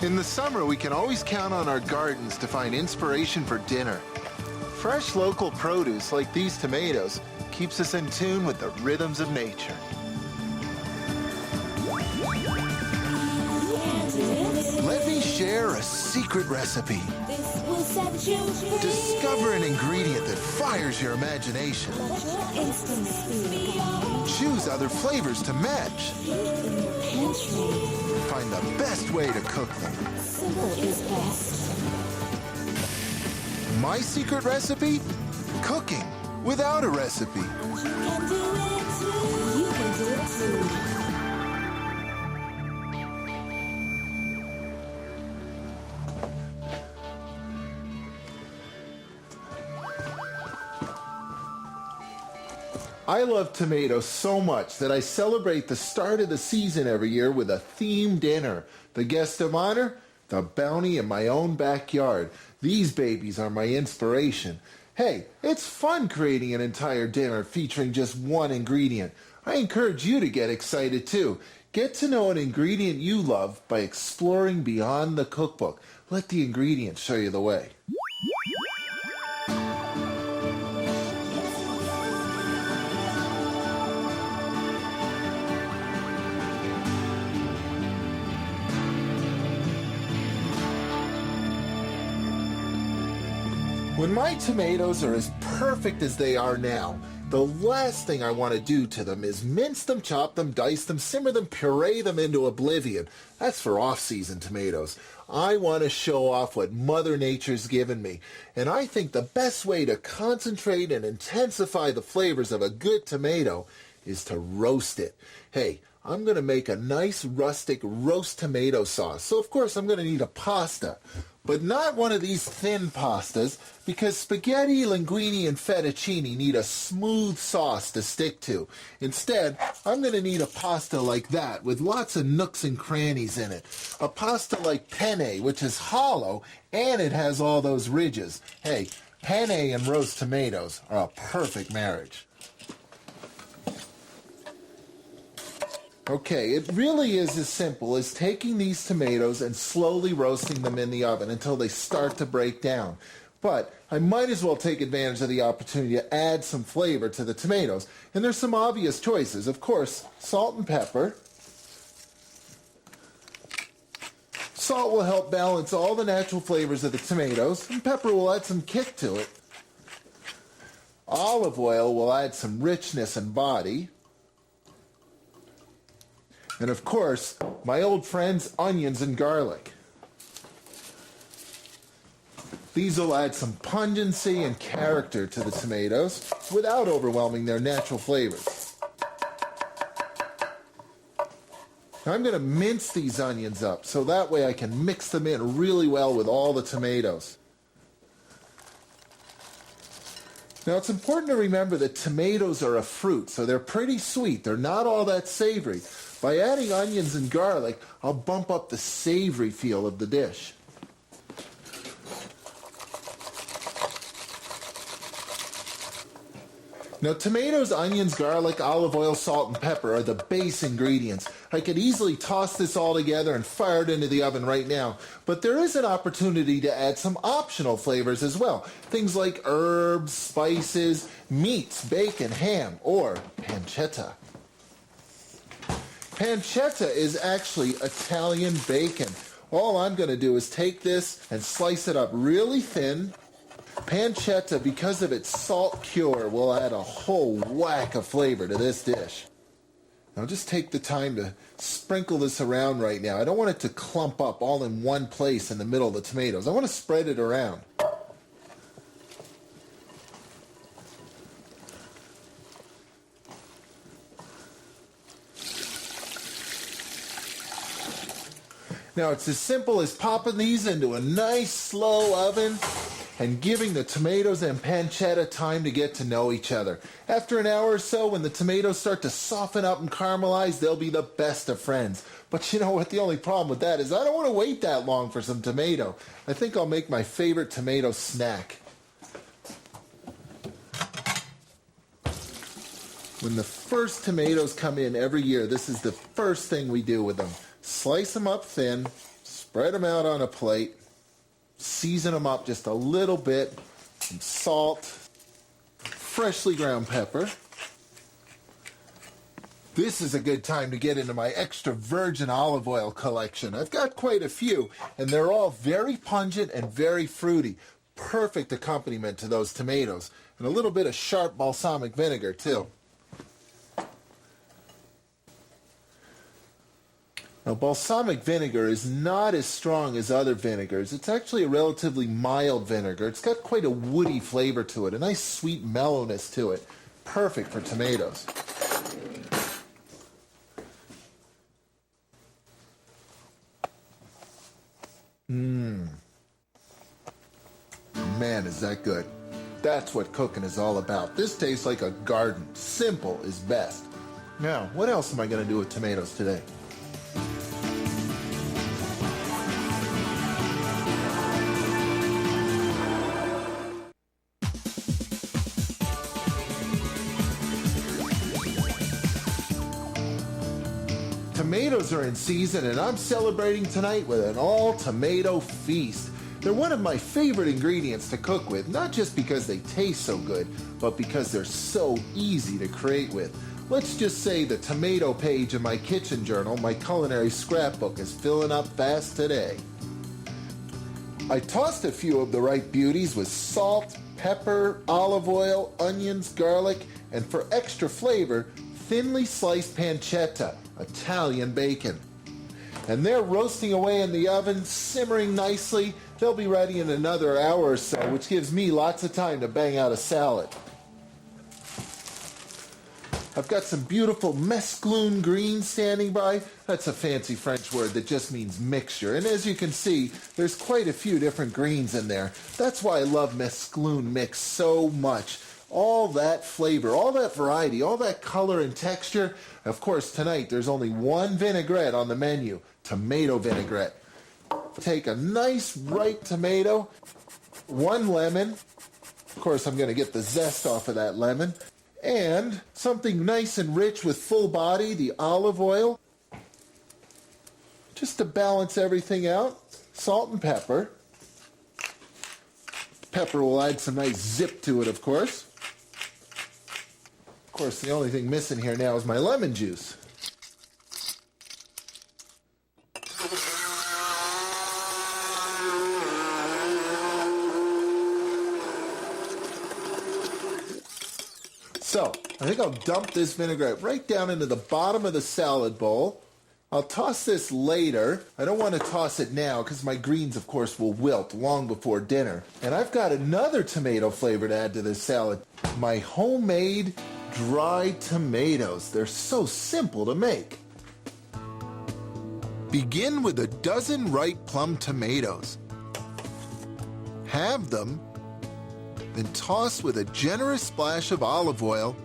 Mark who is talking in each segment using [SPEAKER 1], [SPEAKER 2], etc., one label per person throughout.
[SPEAKER 1] In the summer, we can always count on our gardens to find inspiration for dinner. Fresh local produce like these tomatoes keeps us in tune with the rhythms of nature. Let me share a secret recipe. Discover an ingredient that fires your imagination. Choose other flavors to match. Find the best way to cook them.
[SPEAKER 2] Simple is best.
[SPEAKER 1] My secret recipe? Cooking without a recipe.
[SPEAKER 2] You can do it too. You can do it too.
[SPEAKER 1] I love tomatoes so much that I celebrate the start of the season every year with a themed dinner. The guest of honor? The bounty in my own backyard. These babies are my inspiration. Hey, it's fun creating an entire dinner featuring just one ingredient. I encourage you to get excited too. Get to know an ingredient you love by exploring beyond the cookbook. Let the ingredients show you the way. When my tomatoes are as perfect as they are now, the last thing I want to do to them is mince them, chop them, dice them, simmer them, puree them into oblivion. That's for off-season tomatoes. I want to show off what Mother Nature's given me. And I think the best way to concentrate and intensify the flavors of a good tomato is to roast it. Hey, I'm going to make a nice rustic roast tomato sauce. So of course I'm going to need a pasta. But not one of these thin pastas, because spaghetti, linguine, and fettuccine need a smooth sauce to stick to. Instead, I'm going to need a pasta like that, with lots of nooks and crannies in it. A pasta like penne, which is hollow, and it has all those ridges. Hey, penne and roast tomatoes are a perfect marriage. Okay, it really is as simple as taking these tomatoes and slowly roasting them in the oven until they start to break down. But I might as well take advantage of the opportunity to add some flavor to the tomatoes. And there's some obvious choices. Of course, salt and pepper. Salt will help balance all the natural flavors of the tomatoes, and pepper will add some kick to it. Olive oil will add some richness and body. And of course, my old friends, onions and garlic. These will add some pungency and character to the tomatoes without overwhelming their natural flavors. Now I'm going to mince these onions up so that way I can mix them in really well with all the tomatoes. Now it's important to remember that tomatoes are a fruit, so they're pretty sweet. They're not all that savory. By adding onions and garlic, I'll bump up the savory feel of the dish. Now tomatoes, onions, garlic, olive oil, salt, and pepper are the base ingredients. I could easily toss this all together and fire it into the oven right now, but there is an opportunity to add some optional flavors as well. Things like herbs, spices, meats, bacon, ham, or pancetta. Pancetta is actually Italian bacon. All I'm going to do is take this and slice it up really thin. Pancetta, because of its salt cure, will add a whole whack of flavor to this dish. Now just take the time to sprinkle this around right now. I don't want it to clump up all in one place in the middle of the tomatoes. I want to spread it around. Now it's as simple as popping these into a nice slow oven and giving the tomatoes and pancetta time to get to know each other. After an hour or so, when the tomatoes start to soften up and caramelize, they'll be the best of friends. But you know what? The only problem with that is I don't want to wait that long for some tomato. I think I'll make my favorite tomato snack. When the first tomatoes come in every year, this is the first thing we do with them. Slice them up thin, Spread them out on a plate. Season them up just a little bit. Some salt, freshly ground pepper. This is a good time to get into my extra virgin olive oil collection. I've got quite a few, and they're all very pungent and very fruity. Perfect accompaniment to those tomatoes. And a little bit of sharp balsamic vinegar, too. Now, balsamic vinegar is not as strong as other vinegars. It's actually a relatively mild vinegar. It's got quite a woody flavor to it, a nice sweet mellowness to it. Perfect for tomatoes. Man, is that good. That's what cooking is all about. This tastes like a garden. Simple is best. Now, what else am I going to do with tomatoes today? Tomatoes are in season, and I'm celebrating tonight with an all-tomato feast. They're one of my favorite ingredients to cook with, not just because they taste so good, but because they're so easy to create with. Let's just say the tomato page in my kitchen journal, my culinary scrapbook, is filling up fast today. I tossed a few of the ripe beauties with salt, pepper, olive oil, onions, garlic, and for extra flavor, thinly sliced pancetta, Italian bacon. And they're roasting away in the oven, simmering nicely. They'll be ready in another hour or so, which gives me lots of time to bang out a salad. I've got some beautiful mesclun greens standing by. That's a fancy French word that just means mixture. And as you can see, there's quite a few different greens in there. That's why I love mesclun mix so much. All that flavor, all that variety, all that color and texture. Of course, tonight there's only one vinaigrette on the menu, tomato vinaigrette. Take a nice ripe tomato, one lemon. Of course, I'm going to get the zest off of that lemon. And something nice and rich with full body, the olive oil. Just to balance everything out, salt and pepper. Pepper will add some nice zip to it, of course. Of course, the only thing missing here now is my lemon juice. So, I think I'll dump this vinaigrette right down into the bottom of the salad bowl. I'll toss this later. I don't want to toss it now because my greens, of course, will wilt long before dinner. And I've got another tomato flavor to add to this salad. My homemade dried tomatoes. They're so simple to make. Begin with a dozen ripe plum tomatoes. Halve them, then toss with a generous splash of olive oil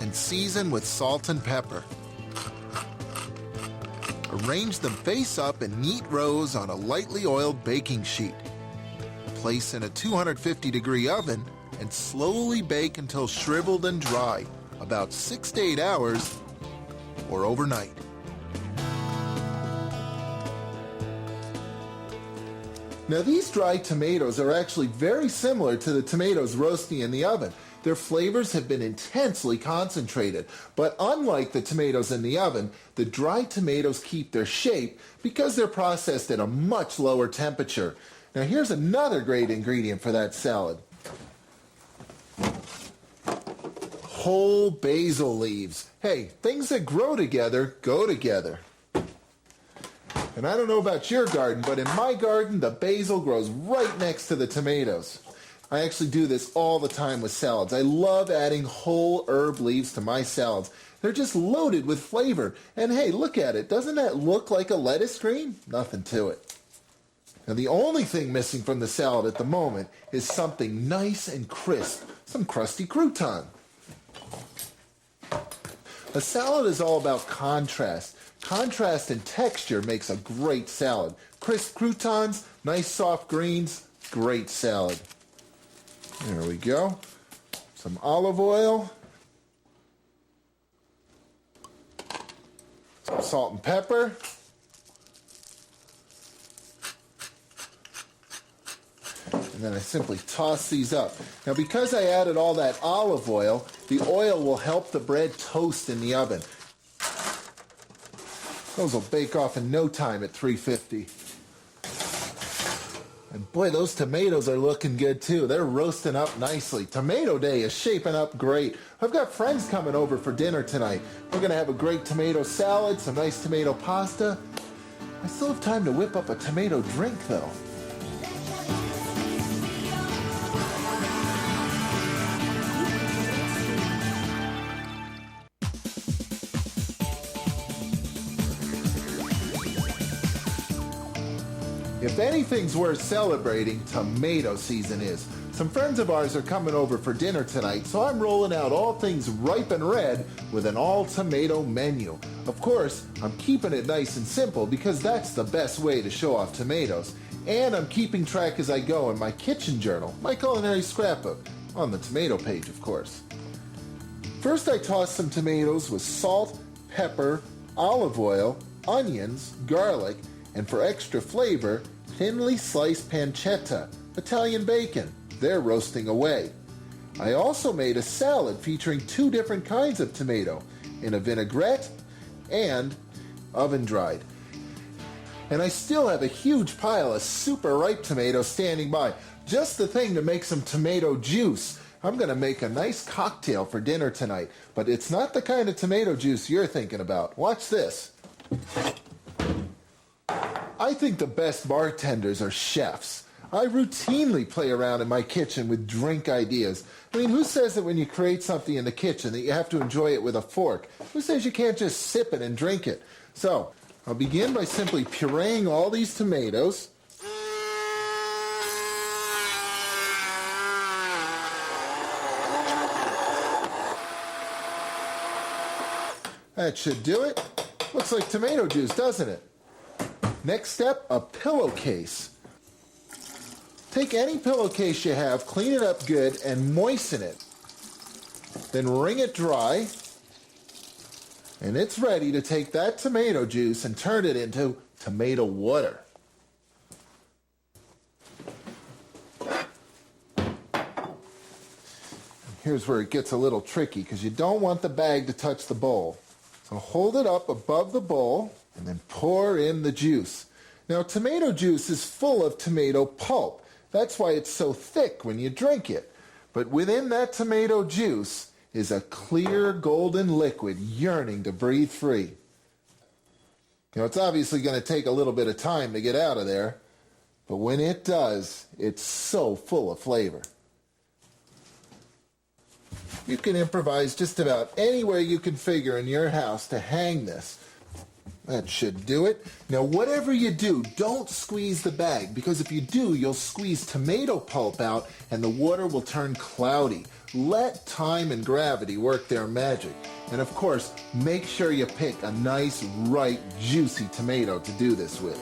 [SPEAKER 1] and season with salt and pepper. Arrange them face up in neat rows on a lightly oiled baking sheet. Place in a 250-degree oven and slowly bake until shriveled and dry, about 6 to 8 hours or overnight. Now, these dried tomatoes are actually very similar to the tomatoes roasting in the oven. Their flavors have been intensely concentrated, but unlike the tomatoes in the oven, the dried tomatoes keep their shape because they're processed at a much lower temperature. Now, here's another great ingredient for that salad. Whole basil leaves. Hey, things that grow together go together. And I don't know about your garden, but in my garden, the basil grows right next to the tomatoes. I actually do this all the time with salads. I love adding whole herb leaves to my salads. They're just loaded with flavor. And hey, look at it. Doesn't that look like a lettuce green? Nothing to it. Now, the only thing missing from the salad at the moment is something nice and crisp, some crusty crouton. A salad is all about contrast. Contrast in texture makes a great salad. Crisp croutons, nice soft greens, great salad. There we go. Some olive oil. Some salt and pepper. And then I simply toss these up. Now, because I added all that olive oil, the oil will help the bread toast in the oven. Those will bake off in no time at 350. And boy, those tomatoes are looking good too. They're roasting up nicely. Tomato Day is shaping up great. I've got friends coming over for dinner tonight. We're going to have a great tomato salad, some nice tomato pasta. I still have time to whip up a tomato drink though. If anything's worth celebrating, tomato season is. Some friends of ours are coming over for dinner tonight, so I'm rolling out all things ripe and red with an all-tomato menu. Of course, I'm keeping it nice and simple because that's the best way to show off tomatoes. And I'm keeping track as I go in my kitchen journal, my culinary scrapbook, on the tomato page, of course. First, I toss some tomatoes with salt, pepper, olive oil, onions, garlic, and for extra flavor, thinly sliced pancetta, Italian bacon. They're roasting away. I also made a salad featuring 2 different kinds of tomato, in a vinaigrette and oven-dried. And I still have a huge pile of super ripe tomatoes standing by, just the thing to make some tomato juice. I'm going to make a nice cocktail for dinner tonight, but it's not the kind of tomato juice you're thinking about. Watch this. I think the best bartenders are chefs. I routinely play around in my kitchen with drink ideas. I mean, who says that when you create something in the kitchen that you have to enjoy it with a fork? Who says you can't just sip it and drink it? So, I'll begin by simply pureeing all these tomatoes. That should do it. Looks like tomato juice, doesn't it? Next step, a pillowcase. Take any pillowcase you have, clean it up good, and moisten it. Then wring it dry, and it's ready to take that tomato juice and turn it into tomato water. Here's where it gets a little tricky because you don't want the bag to touch the bowl. So hold it up above the bowl and then pour in the juice. Now, tomato juice is full of tomato pulp. That's why it's so thick when you drink it. But within that tomato juice is a clear golden liquid yearning to breathe free. It's obviously going to take a little bit of time to get out of there, but when it does, it's so full of flavor. You can improvise just about anywhere you can figure in your house to hang this. That should do it. Now, whatever you do, don't squeeze the bag, because if you do, you'll squeeze tomato pulp out and the water will turn cloudy. Let time and gravity work their magic. And of course, make sure you pick a nice, ripe, juicy tomato to do this with.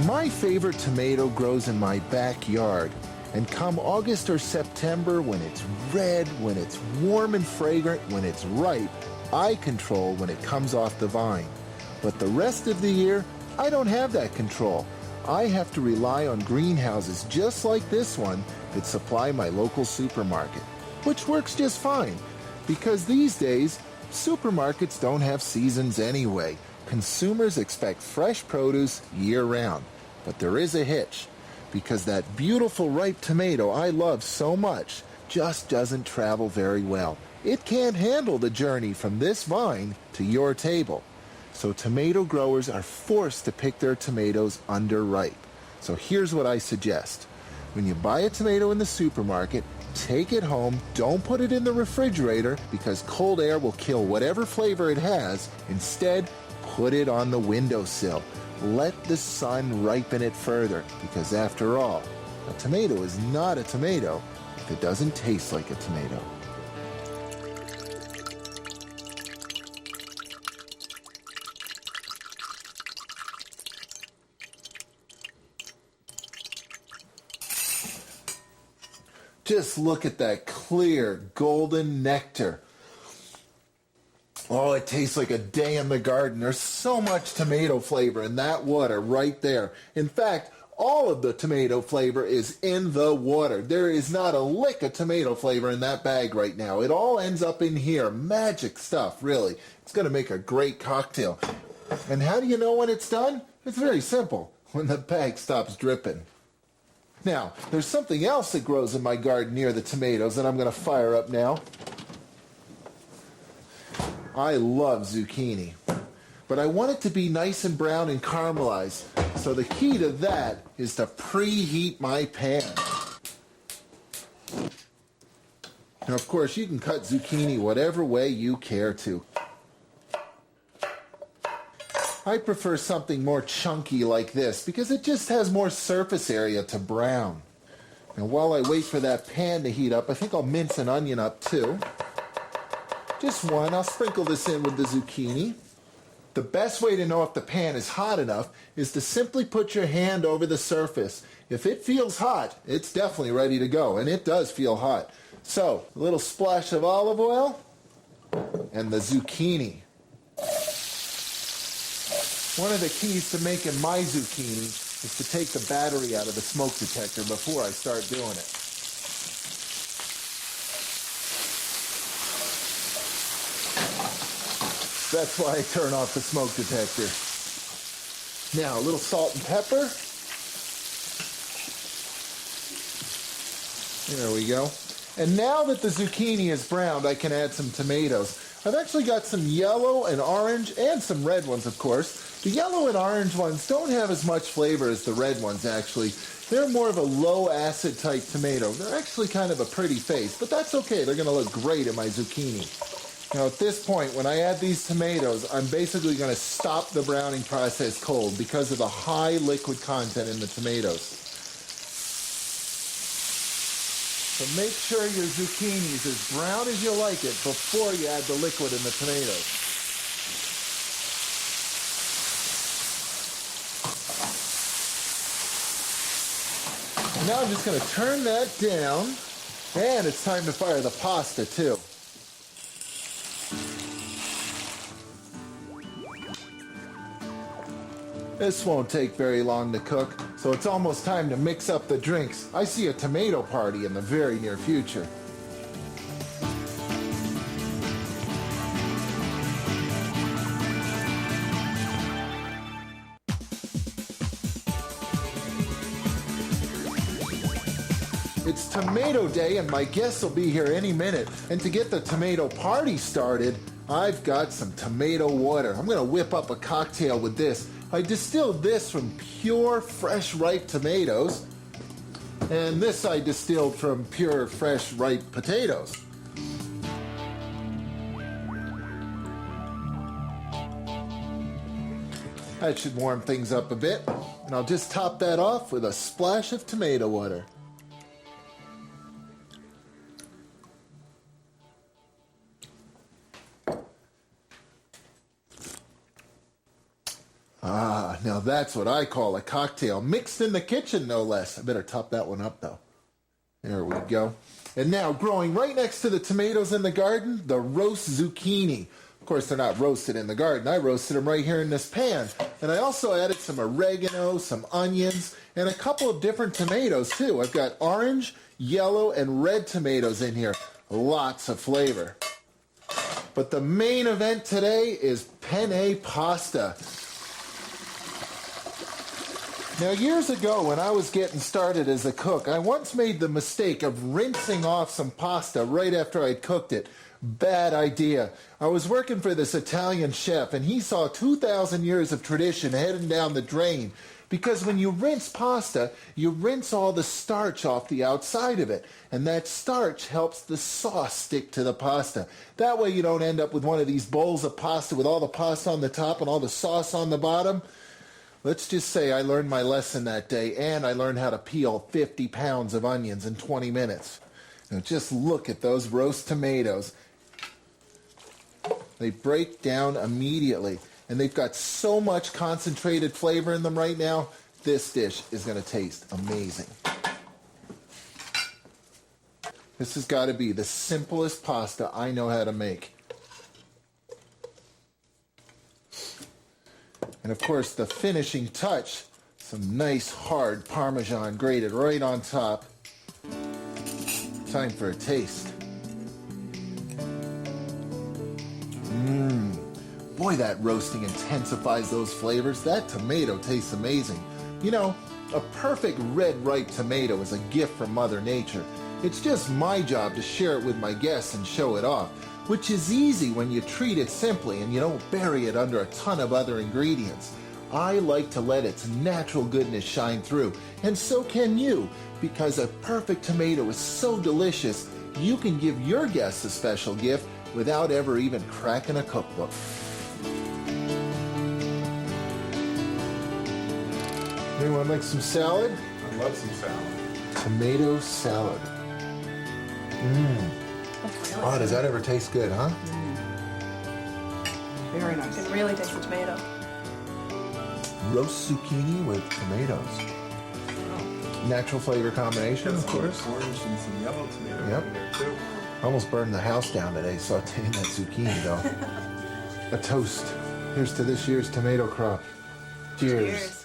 [SPEAKER 1] My favorite tomato grows in my backyard. And come August or September, when it's red, when it's warm and fragrant, when it's ripe, I control when it comes off the vine. But the rest of the year, I don't have that control. I have to rely on greenhouses just like this one that supply my local supermarket, which works just fine, because these days, supermarkets don't have seasons anyway. Consumers expect fresh produce year-round. But there is a hitch, because that beautiful ripe tomato I love so much just doesn't travel very well. It can't handle the journey from this vine to your table. So tomato growers are forced to pick their tomatoes underripe. So here's what I suggest. When you buy a tomato in the supermarket, take it home, don't put it in the refrigerator because cold air will kill whatever flavor it has. Instead, put it on the windowsill. Let the sun ripen it further, because after all, a tomato is not a tomato if it doesn't taste like a tomato. Just look at that clear golden nectar. Oh, it tastes like a day in the garden. There's so much tomato flavor in that water right there. In fact, all of the tomato flavor is in the water. There is not a lick of tomato flavor in that bag right now. It all ends up in here. Magic stuff, really. It's going to make a great cocktail. And how do you know when it's done? It's very simple. When the bag stops dripping. Now, there's something else that grows in my garden near the tomatoes that I'm going to fire up now. I love zucchini, but I want it to be nice and brown and caramelized. So the key to that is to preheat my pan. Now, of course, you can cut zucchini whatever way you care to. I prefer something more chunky like this because it just has more surface area to brown. Now, while I wait for that pan to heat up, I think I'll mince an onion up too. Just one. I'll sprinkle this in with the zucchini. The best way to know if the pan is hot enough is to simply put your hand over the surface. If it feels hot, it's definitely ready to go, and it does feel hot. So, a little splash of olive oil and the zucchini. One of the keys to making my zucchini is to take the battery out of the smoke detector before I start doing it. That's why I turn off the smoke detector. Now, a little salt and pepper. There we go. And now that the zucchini is browned, I can add some tomatoes. I've actually got some yellow and orange and some red ones, of course. The yellow and orange ones don't have as much flavor as the red ones, actually. They're more of a low acid type tomato. They're actually kind of a pretty face, but that's okay. They're going to look great in my zucchini. Now at this point, when I add these tomatoes, I'm basically going to stop the browning process cold because of the high liquid content in the tomatoes. So make sure your zucchini is as brown as you like it before you add the liquid in the tomatoes. And now I'm just going to turn that down, and it's time to fire the pasta too. This won't take very long to cook, so it's almost time to mix up the drinks. I see a tomato party in the very near future. It's tomato day and my guests will be here any minute. And to get the tomato party started, I've got some tomato water. I'm going to whip up a cocktail with this. I distilled this from pure, fresh, ripe tomatoes. And this I distilled from pure, fresh, ripe potatoes. That should warm things up a bit. And I'll just top that off with a splash of tomato water. Ah, now that's what I call a cocktail. Mixed in the kitchen, no less. I better top that one up, though. There we go. And now, growing right next to the tomatoes in the garden, the roast zucchini. Of course, they're not roasted in the garden. I roasted them right here in this pan. And I also added some oregano, some onions, and a couple of different tomatoes, too. I've got orange, yellow, and red tomatoes in here. Lots of flavor. But the main event today is penne pasta. Now, years ago, when I was getting started as a cook, I once made the mistake of rinsing off some pasta right after I'd cooked it. Bad idea. I was working for this Italian chef, and he saw 2,000 years of tradition heading down the drain. Because when you rinse pasta, you rinse all the starch off the outside of it. And that starch helps the sauce stick to the pasta. That way you don't end up with one of these bowls of pasta with all the pasta on the top and all the sauce on the bottom. Let's just say I learned my lesson that day, and I learned how to peel 50 pounds of onions in 20 minutes. Now just look at those roast tomatoes. They break down immediately, and they've got so much concentrated flavor in them right now, this dish is going to taste amazing. This has got to be the simplest pasta I know how to make. And of course, the finishing touch, some nice hard Parmesan grated right on top. Time for a taste. Boy, that roasting intensifies those flavors. That tomato tastes amazing. You know, a perfect red ripe tomato is a gift from Mother Nature. It's just my job to share it with my guests and show it off, which is easy when you treat it simply and you don't bury it under a ton of other ingredients. I like to let its natural goodness shine through, and so can you, because a perfect tomato is so delicious, you can give your guests a special gift without ever even cracking a cookbook. Anyone like some salad?
[SPEAKER 3] I love some salad.
[SPEAKER 1] Tomato salad. Oh, does that ever taste good, huh?
[SPEAKER 4] Very nice.
[SPEAKER 5] You can really taste the tomato.
[SPEAKER 1] Roast zucchini with tomatoes. Natural flavor combination, of course.
[SPEAKER 3] Orange and some yellow tomato
[SPEAKER 1] Yep.
[SPEAKER 3] in there too.
[SPEAKER 1] Almost burned the house down today sauteing that zucchini, though. A toast. Here's to this year's tomato crop. Cheers.
[SPEAKER 5] Cheers.